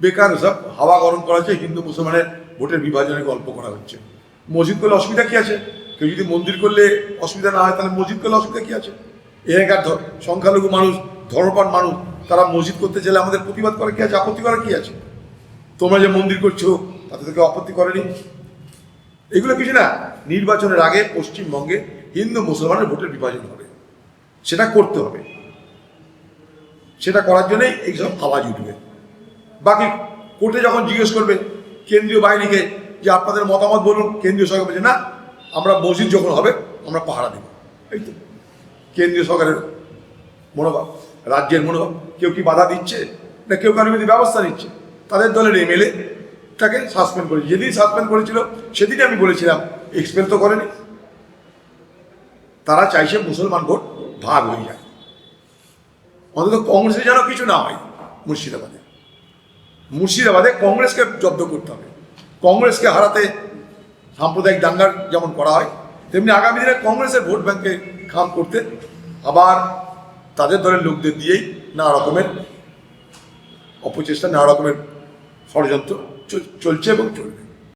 বেকার সব হাওয়া গরম করা হচ্ছে, হিন্দু মুসলমানের ভোটের বিভাজনের গল্প করা হচ্ছে। মসজিদ করলে অসুবিধা কি আছে? কেউ যদি মন্দির করলে অসুবিধা না হয়, তাহলে মসজিদ করলে অসুবিধা কি আছে? এখানকার সংখ্যালঘু মানুষ, ধর্মপ্রাণ মানুষ, তারা মসজিদ করতে চাইলে আমাদের প্রতিবাদ করা কি আছে, আপত্তি করা কি আছে? তোমরা যে মন্দির করছো তাতে তো কেউ আপত্তি করেনি। এগুলো কিছু না। নির্বাচনের আগে পশ্চিমবঙ্গে হিন্দু মুসলমানের ভোটের বিভাজন হবে, সেটা করতে হবে। সেটা করার জন্যই এইসব আওয়াজ উঠবে। বাকি কোর্টে যখন জিজ্ঞেস করবে কেন্দ্রীয় বাহিনীকে যে আপনাদের মতামত বলুন, কেন্দ্রীয় সরকার বলছে না, আমরা মসজিদ যখন হবে আমরা পাহারা দেব। এই তো কেন্দ্রীয় সরকারের মনোভাব, রাজ্যের মনোভাব। কেউ কি বাধা দিচ্ছে না কেউ কারোর বিরুদ্ধে ব্যবস্থা নিচ্ছে? তাদের দলের এমএলএ তাকে সাসপেন্ড করেছে। যেদিন সাসপেন্ড করেছিল সেদিনই আমি বলেছিলাম, এক্সপেল তো করেনি। তারা চাইছে মুসলমান ভোট ভাগ হয়ে যায়, অন্তত কংগ্রেসে যেন কিছু না হয়। মুর্শিদাবাদে কংগ্রেসকে জব্দ করতে হবে। কংগ্রেসকে হারাতে সাম্প্রদায়িক দাঙ্গার যেমন করা হয়, তেমনি আগামী দিনে কংগ্রেসের ভোট ব্যাংকে খাম করতে আবার তাদের দলের লোকদের দিয়েই নানা রকমের অপচেষ্টা, নানা রকমের ষড়যন্ত্র চলছে এবং চলবে।